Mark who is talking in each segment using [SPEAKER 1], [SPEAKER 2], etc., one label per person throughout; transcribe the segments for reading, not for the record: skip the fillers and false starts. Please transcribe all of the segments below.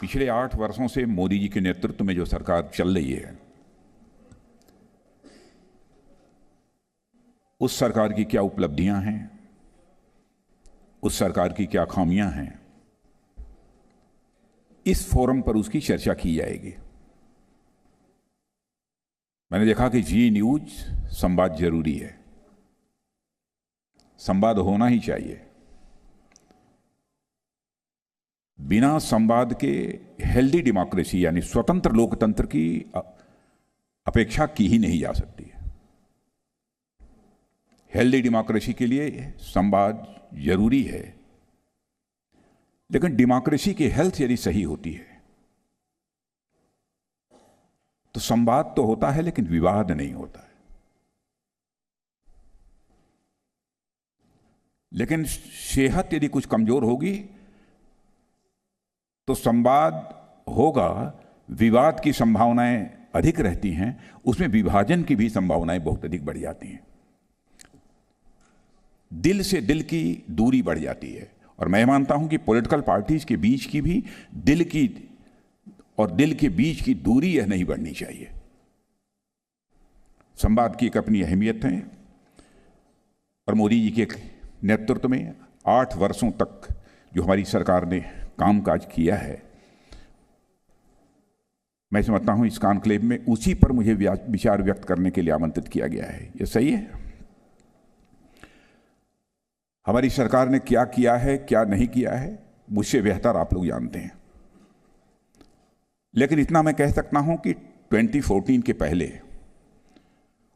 [SPEAKER 1] पिछले 8 वर्षों से मोदी जी के नेतृत्व में जो सरकार चल रही है, उस सरकार की क्या उपलब्धियां हैं, उस सरकार की क्या खामियां हैं, इस फोरम पर उसकी चर्चा की जाएगी। मैंने देखा कि जी न्यूज संवाद जरूरी है, संवाद होना ही चाहिए। बिना संवाद के हेल्दी डेमोक्रेसी यानी स्वतंत्र लोकतंत्र की अपेक्षा की ही नहीं जा सकती है। हेल्दी डेमोक्रेसी के लिए संवाद जरूरी है, लेकिन डेमोक्रेसी की हेल्थ यदि सही होती है तो संवाद तो होता है लेकिन विवाद नहीं होता है। लेकिन सेहत यदि कुछ कमजोर होगी तो संवाद होगा, विवाद की संभावनाएं अधिक रहती हैं, उसमें विभाजन की भी संभावनाएं बहुत अधिक बढ़ जाती हैं, दिल से दिल की दूरी बढ़ जाती है। और मैं मानता हूं कि पॉलिटिकल पार्टीज के बीच की भी दिल की और दिल के बीच की दूरी यह नहीं बढ़नी चाहिए। संवाद की एक अपनी अहमियत है और मोदी जी के नेतृत्व में 8 वर्षों तक जो हमारी सरकार ने कामकाज किया है, मैं समझता हूं इस कॉन्क्लेव में उसी पर मुझे विचार व्यक्त करने के लिए आमंत्रित किया गया है। यह सही है। हमारी सरकार ने क्या किया है, क्या नहीं किया है, मुझसे बेहतर आप लोग जानते हैं। लेकिन इतना मैं कह सकता हूं कि 2014 के पहले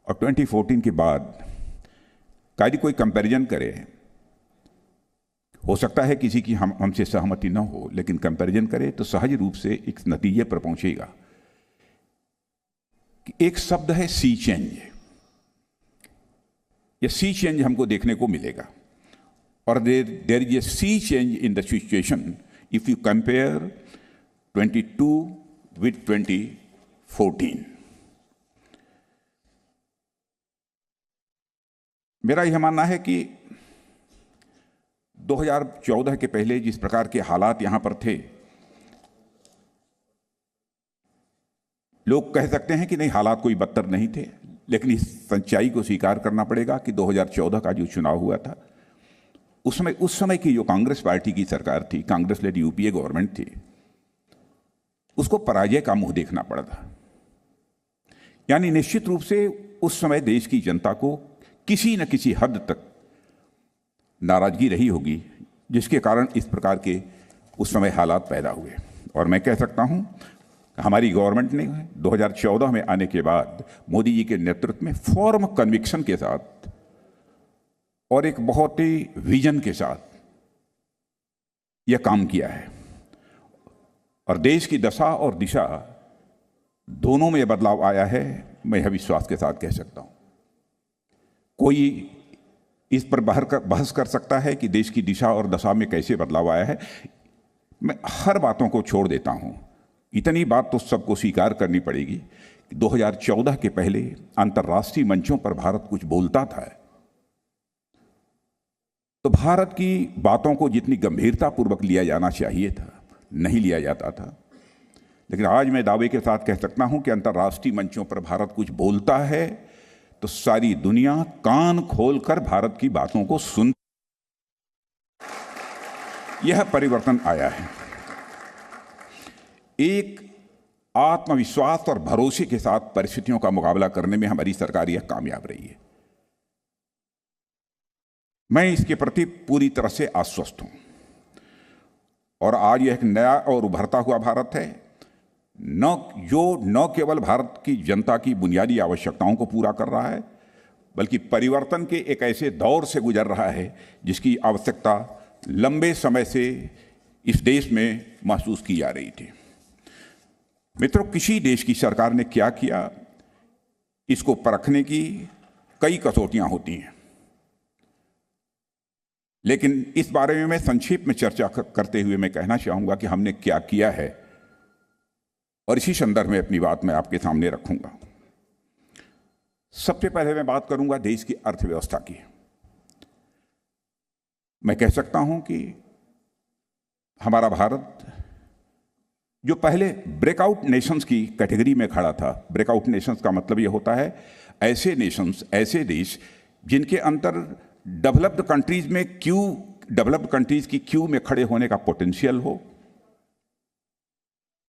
[SPEAKER 1] और 2014 के बाद यदि कोई कंपैरिजन करे, हो सकता है किसी की हमसे सहमति न हो, लेकिन कंपैरिजन करे तो सहज रूप से एक नतीजे पर पहुंचेगा कि एक शब्द है सी चेंज। यह सी चेंज हमको देखने को मिलेगा और there is a sea change in the situation if you compare 22 with 2014। मेरा यह मानना है कि 2014 के पहले जिस प्रकार के हालात यहां पर थे, लोग कह सकते हैं कि नहीं हालात कोई बदतर नहीं थे, लेकिन इस सच्चाई को स्वीकार करना पड़ेगा कि 2014 का जो चुनाव हुआ था उस समय की जो कांग्रेस पार्टी की सरकार थी, कांग्रेस लेड यूपीए गवर्नमेंट थी, उसको पराजय का मुंह देखना पड़ा था। यानी निश्चित रूप से उस समय देश की जनता को किसी न किसी हद तक नाराजगी रही होगी, जिसके कारण इस प्रकार के उस समय हालात पैदा हुए। और मैं कह सकता हूं हमारी गवर्नमेंट ने 2014 में आने के बाद मोदी जी के नेतृत्व में फॉर्म कन्विक्शन के साथ और एक बहुत ही विजन के साथ यह काम किया है और देश की दशा और दिशा दोनों में बदलाव आया है। मैं यह विश्वास के साथ कह सकता हूं। कोई इस पर बहस कर सकता है कि देश की दिशा और दशा में कैसे बदलाव आया है। मैं हर बातों को छोड़ देता हूं। इतनी बात तो सबको स्वीकार करनी पड़ेगी कि 2014 के पहले अंतर्राष्ट्रीय मंचों पर भारत कुछ बोलता था तो भारत की बातों को जितनी गंभीरतापूर्वक लिया जाना चाहिए था, नहीं लिया जाता था। लेकिन आज मैं दावे के साथ कह सकता हूं कि अंतर्राष्ट्रीय मंचों पर भारत कुछ बोलता है तो सारी दुनिया कान खोलकर भारत की बातों को सुन। यह परिवर्तन आया है। एक आत्मविश्वास और भरोसे के साथ परिस्थितियों का मुकाबला करने में हमारी सरकार यह कामयाब रही है। मैं इसके प्रति पूरी तरह से आश्वस्त हूं और आज यह एक नया और उभरता हुआ भारत है, न केवल भारत की जनता की बुनियादी आवश्यकताओं को पूरा कर रहा है, बल्कि परिवर्तन के एक ऐसे दौर से गुजर रहा है जिसकी आवश्यकता लंबे समय से इस देश में महसूस की जा रही थी। मित्रों, किसी देश की सरकार ने क्या किया, इसको परखने की कई कसौटियां होती हैं, लेकिन इस बारे में मैं संक्षेप में चर्चा करते हुए मैं कहना चाहूंगा कि हमने क्या किया है और इसी संदर्भ में अपनी बात मैं आपके सामने रखूंगा। सबसे पहले मैं बात करूंगा देश की अर्थव्यवस्था की। मैं कह सकता हूं कि हमारा भारत जो पहले ब्रेकआउट नेशंस की कैटेगरी में खड़ा था। ब्रेकआउट नेशंस का मतलब यह होता है ऐसे नेशंस, ऐसे देश जिनके अंदर डेवलप्ड कंट्रीज की क्यू में खड़े होने का पोटेंशियल हो,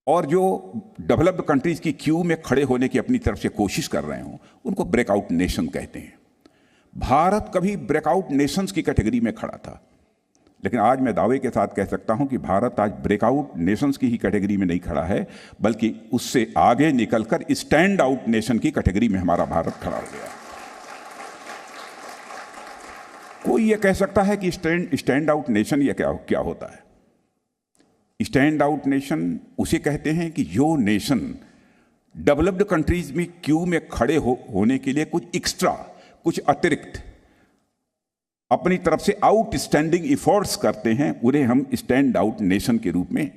[SPEAKER 1] और जो डेवलप्ड कंट्रीज की क्यू में खड़े होने की अपनी तरफ से कोशिश कर रहे हों, उनको ब्रेकआउट नेशन कहते हैं। भारत कभी ब्रेकआउट नेशंस की कैटेगरी में खड़ा था, लेकिन आज मैं दावे के साथ कह सकता हूं कि भारत आज ब्रेकआउट नेशंस की ही कैटेगरी में नहीं खड़ा है, बल्कि उससे आगे निकलकर स्टैंड आउट नेशन की कैटेगरी में हमारा भारत खड़ा हो गया। कोई यह कह सकता है कि स्टैंड आउट नेशन यह क्या होता है? स्टैंड आउट नेशन उसे कहते हैं कि जो नेशन डेवलप्ड कंट्रीज में क्यू में खड़े होने के लिए कुछ एक्स्ट्रा, कुछ अतिरिक्त अपनी तरफ से आउटस्टैंडिंग एफर्ट्स करते हैं, उन्हें हम स्टैंड आउट नेशन के रूप में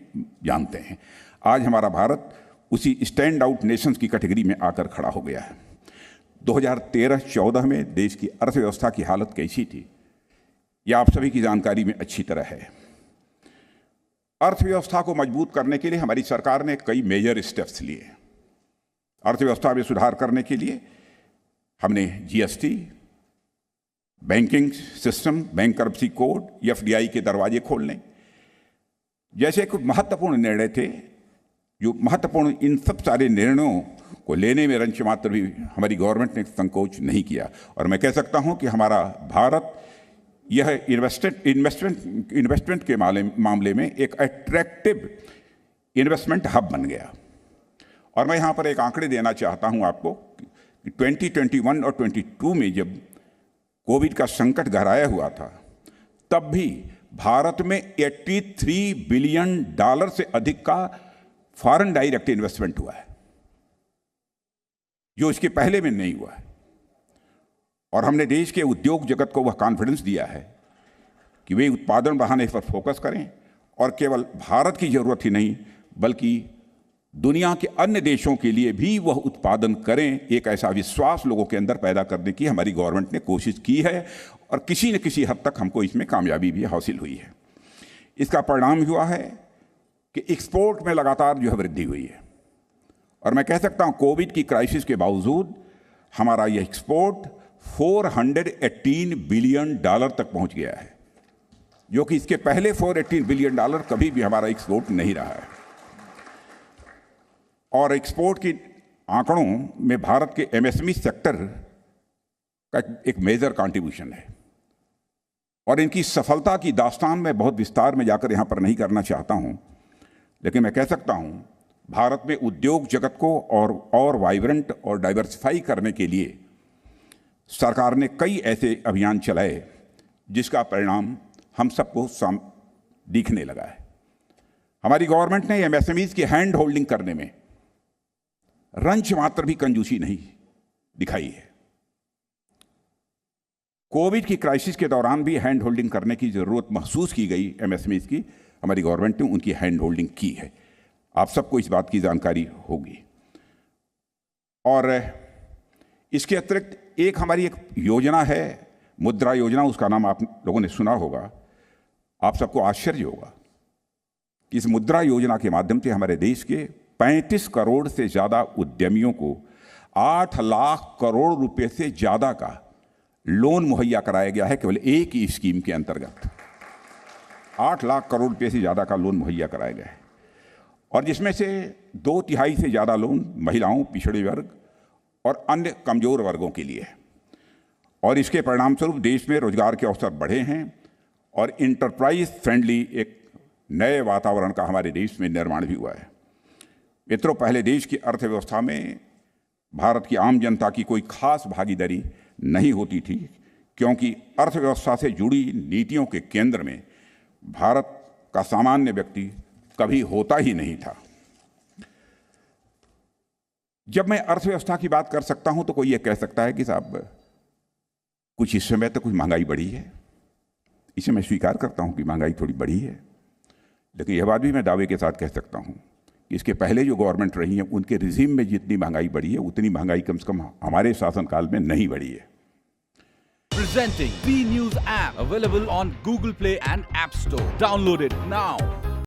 [SPEAKER 1] जानते हैं। आज हमारा भारत उसी स्टैंड आउट नेशंस की कैटेगरी में आकर खड़ा हो गया है। 2013-14 में देश की अर्थव्यवस्था की हालत कैसी थी, यह आप सभी की जानकारी में अच्छी तरह है। अर्थव्यवस्था को मजबूत करने के लिए हमारी सरकार ने कई मेजर स्टेप्स लिए। अर्थव्यवस्था में सुधार करने के लिए हमने GST, banking system, bankruptcy code, FDI के दरवाजे खोलने जैसे कुछ महत्वपूर्ण निर्णय थे। जो महत्वपूर्ण, इन सब सारे निर्णयों को लेने में रंच मात्र भी हमारी गवर्नमेंट ने संकोच नहीं किया, और मैं कह सकता हूं कि हमारा भारत यह इन्वेस्टमेंट के मामले में एक अट्रैक्टिव इन्वेस्टमेंट हब बन गया। और मैं यहाँ पर एक आंकड़े देना चाहता हूँ आपको कि 2021 और 22 में जब कोविड का संकट गहराया हुआ था, तब भी भारत में $83 बिलियन से अधिक का फॉरेन डायरेक्ट इन्वेस्टमेंट हुआ है, जो इसके पहले में नहीं हुआ है। और हमने देश के उद्योग जगत को वह कॉन्फिडेंस दिया है कि वे उत्पादन बढ़ाने पर फोकस करें, और केवल भारत की जरूरत ही नहीं बल्कि दुनिया के अन्य देशों के लिए भी वह उत्पादन करें। एक ऐसा विश्वास लोगों के अंदर पैदा करने की हमारी गवर्नमेंट ने कोशिश की है, और किसी न किसी हद तक हमको इसमें कामयाबी भी हासिल हुई है। इसका परिणाम हुआ है कि एक्सपोर्ट में लगातार जो है वृद्धि हुई है, और मैं कह सकता हूं कोविड की क्राइसिस के बावजूद हमारा यह एक्सपोर्ट $418 बिलियन तक पहुंच गया है, जो कि इसके पहले $418 बिलियन कभी भी हमारा एक्सपोर्ट नहीं रहा है। और एक्सपोर्ट के आंकड़ों में भारत के एमएसएमई सेक्टर का एक मेजर कंट्रीब्यूशन है, और इनकी सफलता की दास्तान मैं बहुत विस्तार में जाकर यहां पर नहीं करना चाहता हूं, लेकिन मैं कह सकता हूं भारत में उद्योग जगत को और वाइब्रेंट और डाइवर्सिफाई करने के लिए सरकार ने कई ऐसे अभियान चलाए जिसका परिणाम हम सबको दिखने लगा है। हमारी गवर्नमेंट ने एमएसएमईज की हैंड होल्डिंग करने में रंच मात्र भी कंजूसी नहीं दिखाई है। कोविड की क्राइसिस के दौरान भी हैंड होल्डिंग करने की जरूरत महसूस की गई एमएसएमईज की, हमारी गवर्नमेंट ने उनकी हैंड होल्डिंग की है। आप सबको इस बात की जानकारी होगी। और इसके अतिरिक्त एक हमारी एक योजना है, मुद्रा योजना, उसका नाम आप लोगों ने सुना होगा। आप सबको आश्चर्य होगा कि इस मुद्रा योजना के माध्यम से हमारे देश के 35 करोड़ से ज़्यादा उद्यमियों को 8 लाख करोड़ रुपए से ज़्यादा का लोन मुहैया कराया गया है। केवल एक ही स्कीम के अंतर्गत 8 लाख करोड़ रुपए से ज़्यादा का लोन मुहैया कराया गया है, और जिसमें से 2/3 से ज़्यादा लोन महिलाओं, पिछड़े वर्ग और अन्य कमजोर वर्गों के लिए है। और इसके परिणाम स्वरूप देश में रोजगार के अवसर बढ़े हैं, और इंटरप्राइज फ्रेंडली एक नए वातावरण का हमारे देश में निर्माण भी हुआ है। मित्रों, पहले देश की अर्थव्यवस्था में भारत की आम जनता की कोई खास भागीदारी नहीं होती थी, क्योंकि अर्थव्यवस्था से जुड़ी नीतियों के केंद्र में भारत का सामान्य व्यक्ति कभी होता ही नहीं था। जब मैं अर्थव्यवस्था की बात कर सकता हूं तो कोई ये कह सकता है कि साहब कुछ इस समय तो कुछ महंगाई बढ़ी है। इसे मैं स्वीकार करता हूं कि महंगाई थोड़ी बढ़ी है, लेकिन यह बात भी मैं दावे के साथ कह सकता हूं कि इसके पहले जो गवर्नमेंट रही है उनके रिजीम में जितनी महंगाई बढ़ी है उतनी महंगाई कम से कम हमारे शासनकाल में नहीं बढ़ी है।
[SPEAKER 2] Presenting B News app, available on Google Play and App Store. Download it now.